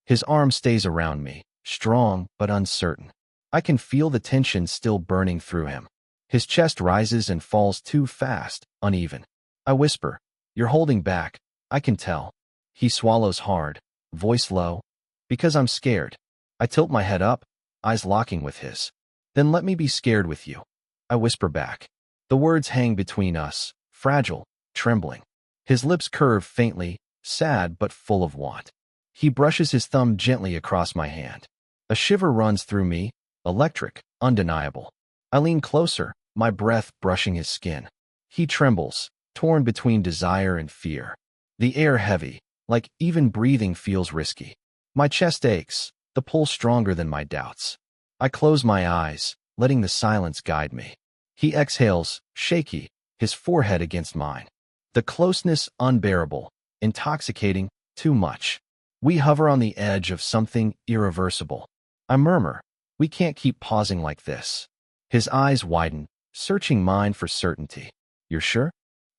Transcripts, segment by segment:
His arm stays around me, strong but uncertain. I can feel the tension still burning through him. His chest rises and falls too fast, uneven. I whisper, "You're holding back, I can tell." He swallows hard, voice low. "Because I'm scared." I tilt my head up, eyes locking with his. "Then let me be scared with you," I whisper back. The words hang between us, fragile, trembling. His lips curve faintly, sad but full of want. He brushes his thumb gently across my hand. A shiver runs through me, electric, undeniable. I lean closer, my breath brushing his skin. He trembles, torn between desire and fear. The air heavy, like even breathing feels risky. My chest aches, the pull stronger than my doubts. I close my eyes, letting the silence guide me. He exhales, shaky, his forehead against mine. The closeness unbearable, intoxicating, too much. We hover on the edge of something irreversible. I murmur, "We can't keep pausing like this." His eyes widen, searching mine for certainty. "You're sure?"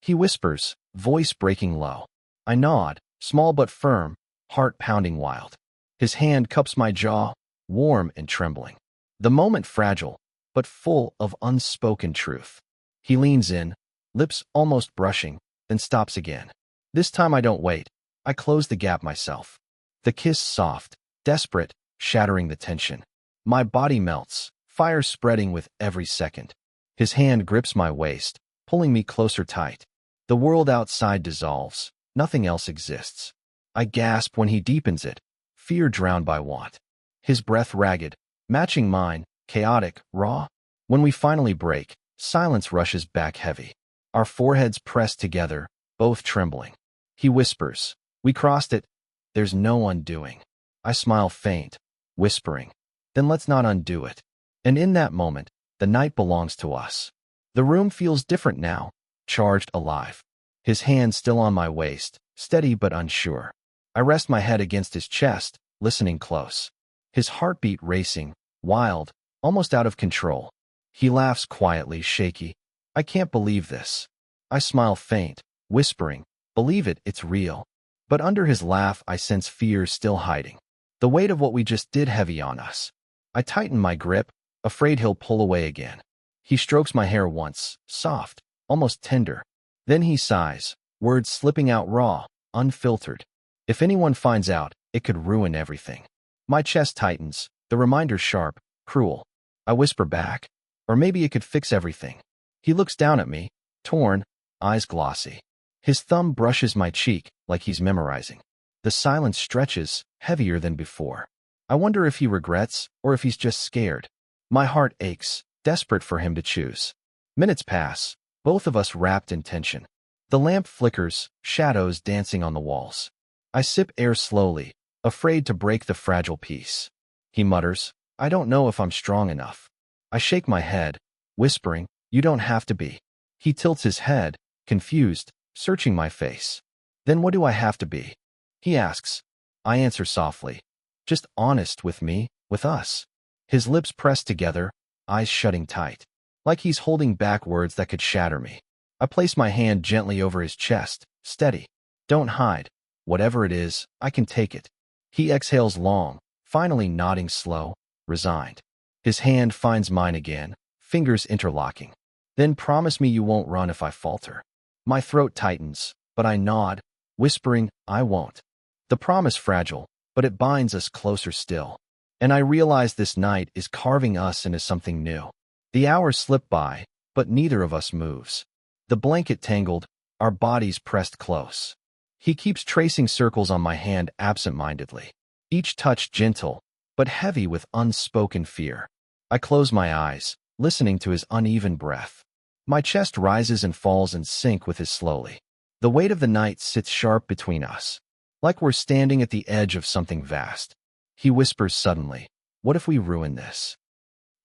He whispers, voice breaking low. I nod, small but firm, heart pounding wild. His hand cups my jaw, warm and trembling. The moment fragile, but full of unspoken truth. He leans in, lips almost brushing, then stops again. This time I don't wait. I close the gap myself. The kiss soft, desperate, shattering the tension. My body melts, fire spreading with every second. His hand grips my waist, pulling me closer tight. The world outside dissolves. Nothing else exists. I gasp when he deepens it, fear drowned by want. His breath ragged, matching mine, chaotic, raw. When we finally break, silence rushes back heavy. Our foreheads press together, both trembling. He whispers, "We crossed it. There's no undoing." I smile faint, whispering, "Then let's not undo it." And in that moment, the night belongs to us. The room feels different now, charged, alive. His hand still on my waist, steady but unsure. I rest my head against his chest, listening close. His heartbeat racing, wild, almost out of control. He laughs quietly, shaky. "I can't believe this." I smile faint, whispering, "Believe it, it's real." But under his laugh I sense fear still hiding. The weight of what we just did heavy on us. I tighten my grip, afraid he'll pull away again. He strokes my hair once, soft, almost tender. Then he sighs, words slipping out raw, unfiltered. "If anyone finds out, it could ruin everything." My chest tightens, the reminder sharp, cruel. I whisper back, "Or maybe it could fix everything." He looks down at me, torn, eyes glossy. His thumb brushes my cheek, like he's memorizing. The silence stretches, heavier than before. I wonder if he regrets, or if he's just scared. My heart aches, desperate for him to choose. Minutes pass, both of us wrapped in tension. The lamp flickers, shadows dancing on the walls. I sip air slowly, afraid to break the fragile peace. He mutters, "I don't know if I'm strong enough." I shake my head, whispering, "You don't have to be." He tilts his head, confused, searching my face. "Then what do I have to be?" He asks. I answer softly, "Just honest with me, with us." His lips press together, eyes shutting tight, like he's holding back words that could shatter me. I place my hand gently over his chest, steady. "Don't hide. Whatever it is, I can take it." He exhales long, finally nodding slow, resigned. His hand finds mine again, fingers interlocking. "Then promise me you won't run if I falter." My throat tightens, but I nod, whispering, "I won't." The promise fragile, but it binds us closer still. And I realize this night is carving us into something new. The hours slip by, but neither of us moves. The blanket tangled, our bodies pressed close. He keeps tracing circles on my hand absent-mindedly, each touch gentle, but heavy with unspoken fear. I close my eyes, listening to his uneven breath. My chest rises and falls in sync with his slowly. The weight of the night sits sharp between us, like we're standing at the edge of something vast. He whispers suddenly, "What if we ruin this?"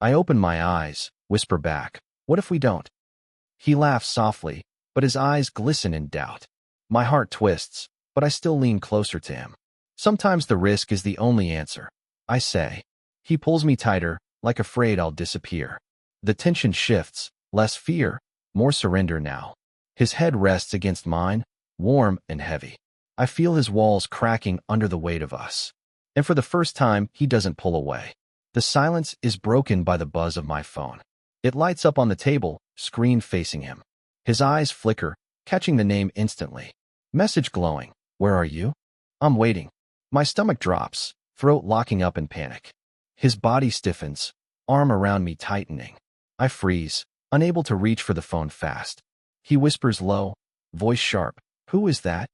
I open my eyes, whisper back, "What if we don't?" He laughs softly, but his eyes glisten in doubt. My heart twists, but I still lean closer to him. "Sometimes the risk is the only answer," I say. He pulls me tighter, like afraid I'll disappear. The tension shifts, less fear, more surrender now. His head rests against mine, warm and heavy. I feel his walls cracking under the weight of us. And for the first time, he doesn't pull away. The silence is broken by the buzz of my phone. It lights up on the table, screen facing him. His eyes flicker, catching the name instantly. Message glowing. Where are you? I'm waiting. My stomach drops, throat locking up in panic. His body stiffens, arm around me tightening. I freeze, unable to reach for the phone fast. He whispers low, voice sharp. Who is that?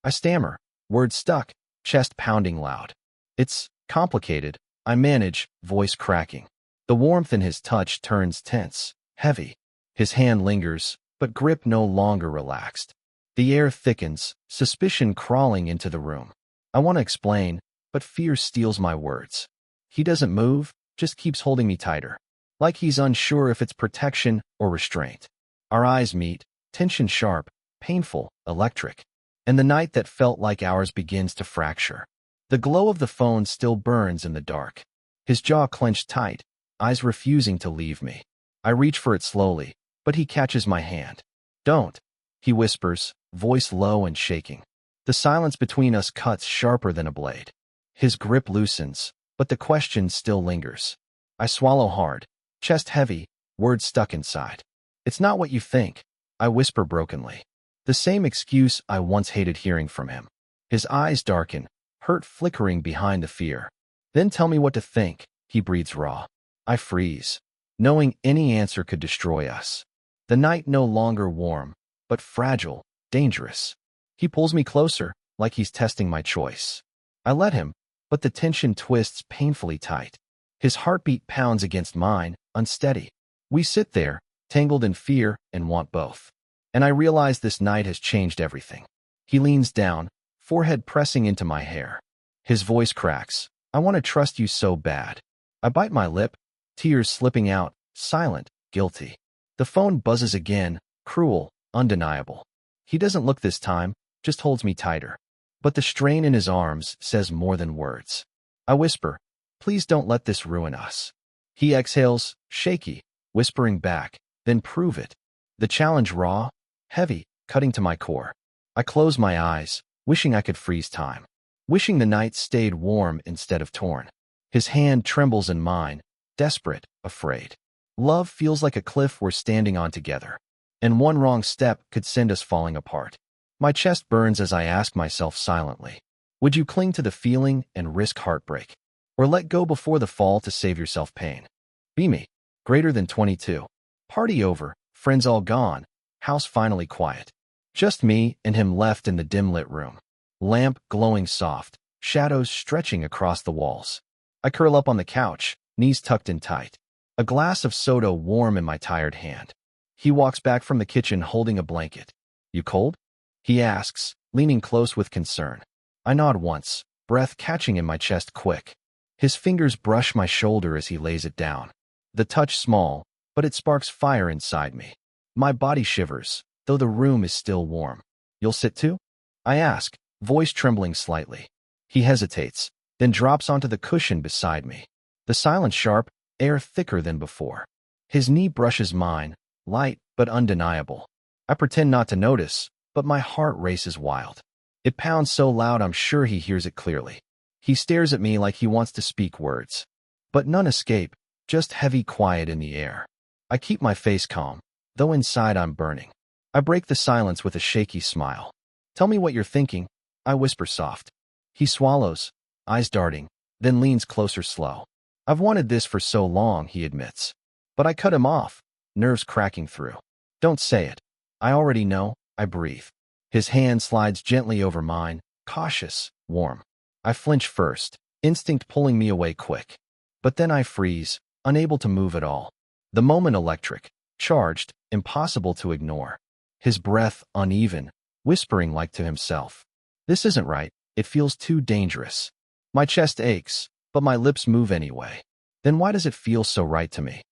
I stammer, words stuck, chest pounding loud. It's complicated, I manage, voice cracking. The warmth in his touch turns tense, heavy. His hand lingers, but grip no longer relaxed. The air thickens, suspicion crawling into the room. I want to explain, but fear steals my words. He doesn't move, just keeps holding me tighter, like he's unsure if it's protection or restraint. Our eyes meet, tension sharp, painful, electric. And the night that felt like ours begins to fracture. The glow of the phone still burns in the dark. His jaw clenched tight, eyes refusing to leave me. I reach for it slowly, but he catches my hand. Don't, he whispers, voice low and shaking. The silence between us cuts sharper than a blade. His grip loosens, but the question still lingers. I swallow hard, chest heavy, words stuck inside. It's not what you think, I whisper brokenly. The same excuse I once hated hearing from him. His eyes darken, hurt flickering behind the fear. Then tell me what to think, he breathes raw. I freeze, knowing any answer could destroy us. The night no longer warm, but fragile, dangerous. He pulls me closer, like he's testing my choice. I let him, but the tension twists painfully tight. His heartbeat pounds against mine, unsteady. We sit there, tangled in fear and want both. And I realize this night has changed everything. He leans down, forehead pressing into my hair. His voice cracks. I want to trust you so bad. I bite my lip, tears slipping out, silent, guilty. The phone buzzes again, cruel, undeniable. He doesn't look this time, just holds me tighter. But the strain in his arms says more than words. I whisper, please don't let this ruin us. He exhales, shaky, whispering back, then prove it. The challenge raw, heavy, cutting to my core. I close my eyes, wishing I could freeze time. Wishing the night stayed warm instead of torn. His hand trembles in mine, desperate, afraid. Love feels like a cliff we're standing on together, and one wrong step could send us falling apart. My chest burns as I ask myself silently, would you cling to the feeling and risk heartbreak, or let go before the fall to save yourself pain? Be me. Greater than 22. Party over, friends all gone, house finally quiet. Just me and him left in the dim-lit room. Lamp glowing soft, shadows stretching across the walls. I curl up on the couch, knees tucked in tight. A glass of soda warm in my tired hand. He walks back from the kitchen holding a blanket. You cold? He asks, leaning close with concern. I nod once, breath catching in my chest quick. His fingers brush my shoulder as he lays it down. The touch small, but it sparks fire inside me. My body shivers, though the room is still warm. You'll sit too? I ask, voice trembling slightly. He hesitates, then drops onto the cushion beside me. The silence sharp, air thicker than before. His knee brushes mine, light but undeniable. I pretend not to notice, but my heart races wild. It pounds so loud I'm sure he hears it clearly. He stares at me like he wants to speak words. But none escape, just heavy quiet in the air. I keep my face calm, though inside I'm burning. I break the silence with a shaky smile. Tell me what you're thinking, I whisper soft. He swallows, eyes darting, then leans closer slow. I've wanted this for so long, he admits. But I cut him off, nerves cracking through. Don't say it. I already know, I breathe. His hand slides gently over mine, cautious, warm. I flinch first, instinct pulling me away quick. But then I freeze, unable to move at all. The moment electric, charged, impossible to ignore. His breath uneven, whispering like to himself. This isn't right, it feels too dangerous. My chest aches, but my lips move anyway. Then why does it feel so right to me?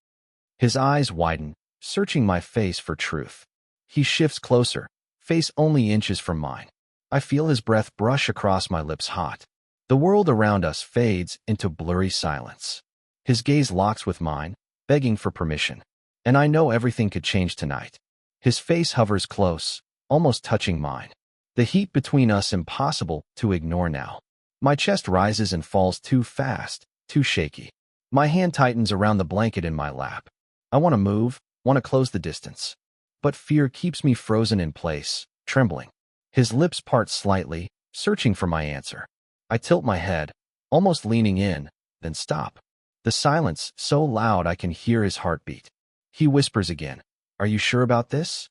His eyes widen, searching my face for truth. He shifts closer, face only inches from mine. I feel his breath brush across my lips hot. The world around us fades into blurry silence. His gaze locks with mine, begging for permission. And I know everything could change tonight. His face hovers close, almost touching mine. The heat between us impossible to ignore now. My chest rises and falls too fast, too shaky. My hand tightens around the blanket in my lap. I want to move, want to close the distance. But fear keeps me frozen in place, trembling. His lips part slightly, searching for my answer. I tilt my head, almost leaning in, then stop. The silence so loud I can hear his heartbeat. He whispers again, "Are you sure about this?"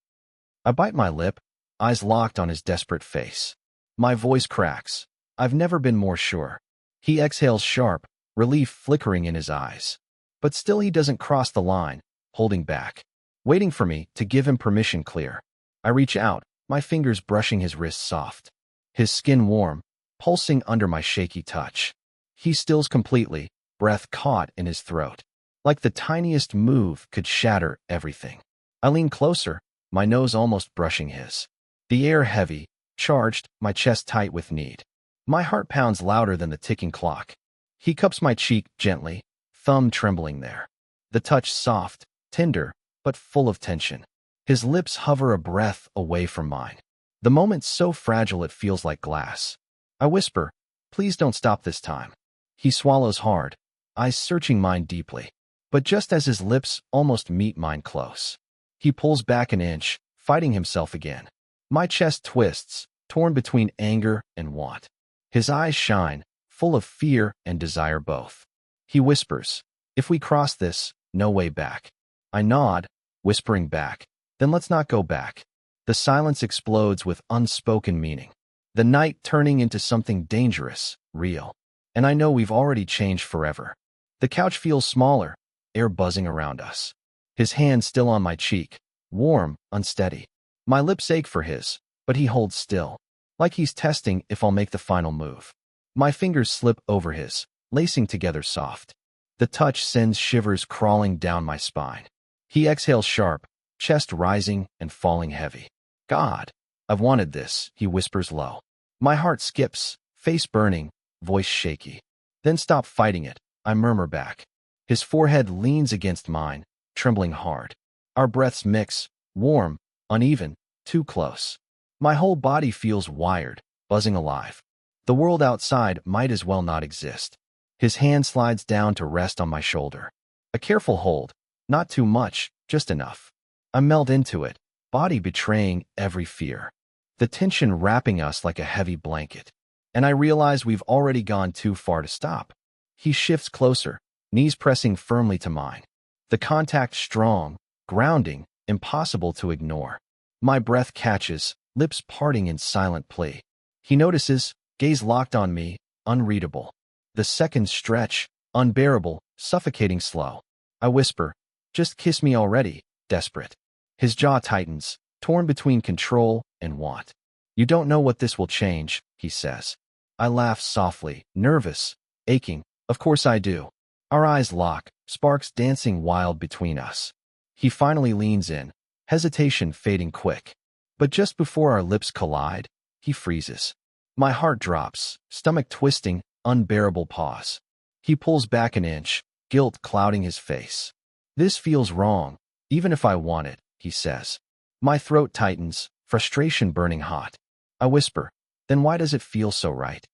I bite my lip, eyes locked on his desperate face. My voice cracks. I've never been more sure. He exhales sharp, relief flickering in his eyes. But still he doesn't cross the line, holding back, waiting for me to give him permission clear. I reach out, my fingers brushing his wrist soft. His skin warm, pulsing under my shaky touch. He stills completely, breath caught in his throat. Like the tiniest move could shatter everything. I lean closer, my nose almost brushing his. The air heavy, charged, my chest tight with need. My heart pounds louder than the ticking clock. He cups my cheek gently, thumb trembling there. The touch soft, tender, but full of tension. His lips hover a breath away from mine. The moment so fragile it feels like glass. I whisper, "Please don't stop this time." He swallows hard, eyes searching mine deeply. But just as his lips almost meet mine close, he pulls back an inch, fighting himself again. My chest twists, torn between anger and want. His eyes shine, full of fear and desire both. He whispers, "If we cross this, no way back." I nod, whispering back, "Then let's not go back." The silence explodes with unspoken meaning. The night turning into something dangerous, real. And I know we've already changed forever. The couch feels smaller, air buzzing around us. His hand still on my cheek, warm, unsteady. My lips ache for his, but he holds still, like he's testing if I'll make the final move. My fingers slip over his, lacing together soft. The touch sends shivers crawling down my spine. He exhales sharp, chest rising and falling heavy. "God, I've wanted this," he whispers low. My heart skips, face burning, voice shaky. "Then stop fighting it," I murmur back. His forehead leans against mine, trembling hard. Our breaths mix, warm, uneven, too close. My whole body feels wired, buzzing alive. The world outside might as well not exist. His hand slides down to rest on my shoulder. A careful hold, not too much, just enough. I melt into it, body betraying every fear. The tension wrapping us like a heavy blanket. And I realize we've already gone too far to stop. He shifts closer, knees pressing firmly to mine. The contact strong, grounding, impossible to ignore. My breath catches, lips parting in silent plea. He notices, gaze locked on me, unreadable. The seconds stretch, unbearable, suffocating slow. I whisper, "Just kiss me already," desperate. His jaw tightens, torn between control and want. "You don't know what this will change," he says. I laugh softly, nervous, aching. "Of course I do." Our eyes lock, sparks dancing wild between us. He finally leans in, hesitation fading quick. But just before our lips collide, he freezes. My heart drops, stomach twisting, unbearable pause. He pulls back an inch, guilt clouding his face. "This feels wrong, even if I want it," he says. My throat tightens, frustration burning hot. I whisper, "Then why does it feel so right?"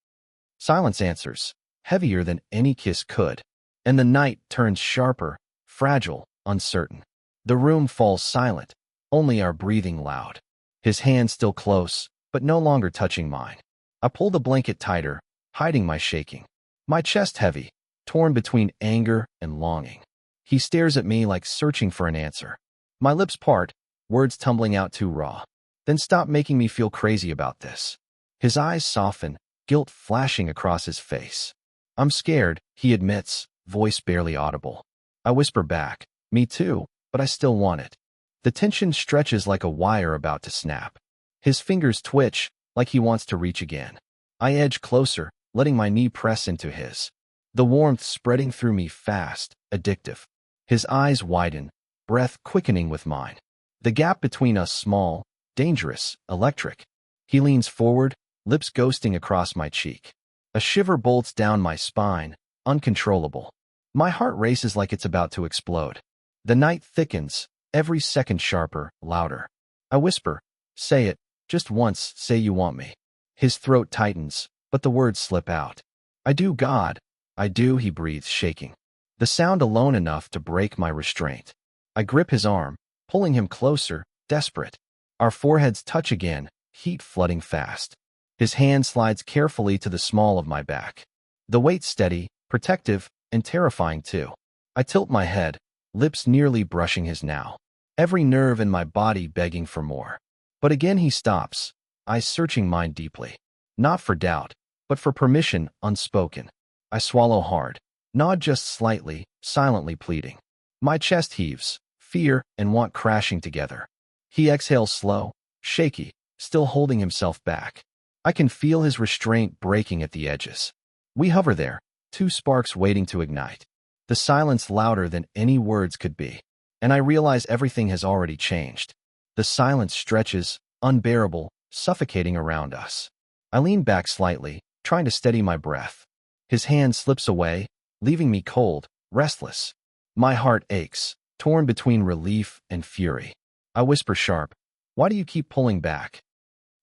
Silence answers, heavier than any kiss could. And the night turns sharper, fragile, uncertain. The room falls silent, only our breathing loud. His hand still close, but no longer touching mine. I pull the blanket tighter, hiding my shaking. My chest heavy, torn between anger and longing. He stares at me like searching for an answer. My lips part, words tumbling out too raw. "Then stop making me feel crazy about this." His eyes soften, guilt flashing across his face. "I'm scared," he admits, voice barely audible. I whisper back, "Me too, but I still want it." The tension stretches like a wire about to snap. His fingers twitch, like he wants to reach again. I edge closer, letting my knee press into his. The warmth spreading through me fast, addictive. His eyes widen, breath quickening with mine. The gap between us small, dangerous, electric. He leans forward, lips ghosting across my cheek. A shiver bolts down my spine, uncontrollable. My heart races like it's about to explode. The night thickens, every second sharper, louder. I whisper, "Say it, just once, say you want me." His throat tightens, but the words slip out. I do, God. I do, he breathes, shaking. The sound alone enough to break my restraint. I grip his arm, pulling him closer, desperate. Our foreheads touch again, heat flooding fast. His hand slides carefully to the small of my back. The weight steady, protective, and terrifying too. I tilt my head, lips nearly brushing his now. Every nerve in my body begging for more. But again he stops, eyes searching mine deeply. Not for doubt, but for permission unspoken. I swallow hard, nod just slightly, silently pleading. My chest heaves, fear and want crashing together. He exhales slow, shaky, still holding himself back. I can feel his restraint breaking at the edges. We hover there, two sparks waiting to ignite. The silence louder than any words could be. And I realize everything has already changed. The silence stretches, unbearable, suffocating around us. I lean back slightly, trying to steady my breath. His hand slips away, leaving me cold, restless. My heart aches, torn between relief and fury. I whisper sharp, "Why do you keep pulling back?"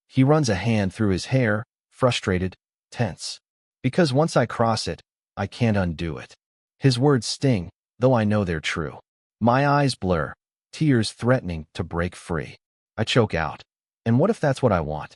He runs a hand through his hair, frustrated, tense. Because once I cross it, I can't undo it. His words sting, though I know they're true. My eyes blur, tears threatening to break free. I choke out. And what if that's what I want?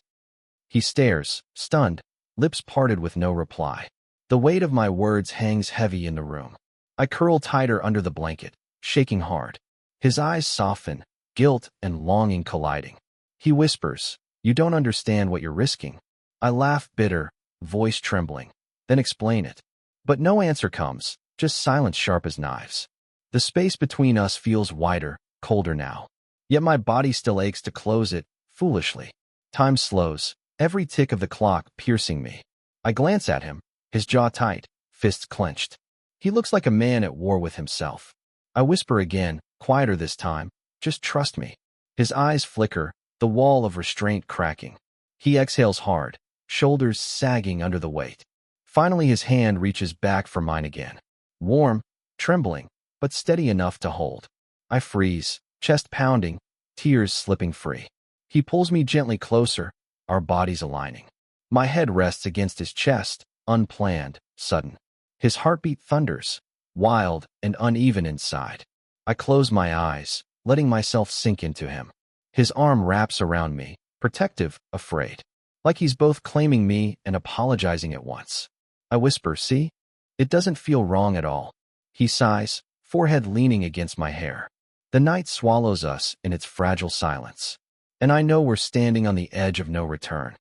He stares, stunned, lips parted with no reply. The weight of my words hangs heavy in the room. I curl tighter under the blanket, shaking hard. His eyes soften, guilt and longing colliding. He whispers, "You don't understand what you're risking." I laugh bitter, voice trembling. Then explain it. But no answer comes, just silence sharp as knives. The space between us feels wider, colder now. Yet my body still aches to close it, foolishly. Time slows, every tick of the clock piercing me. I glance at him, his jaw tight, fists clenched. He looks like a man at war with himself. I whisper again, quieter this time, "Just trust me." His eyes flicker, the wall of restraint cracking. He exhales hard, shoulders sagging under the weight. Finally his hand reaches back for mine again. Warm, trembling, but steady enough to hold. I freeze, chest pounding, tears slipping free. He pulls me gently closer, our bodies aligning. My head rests against his chest, unplanned, sudden. His heartbeat thunders, wild and uneven inside. I close my eyes, letting myself sink into him. His arm wraps around me, protective, afraid. Like he's both claiming me and apologizing at once. I whisper, "See? It doesn't feel wrong at all." He sighs, forehead leaning against my hair. The night swallows us in its fragile silence. And I know we're standing on the edge of no return.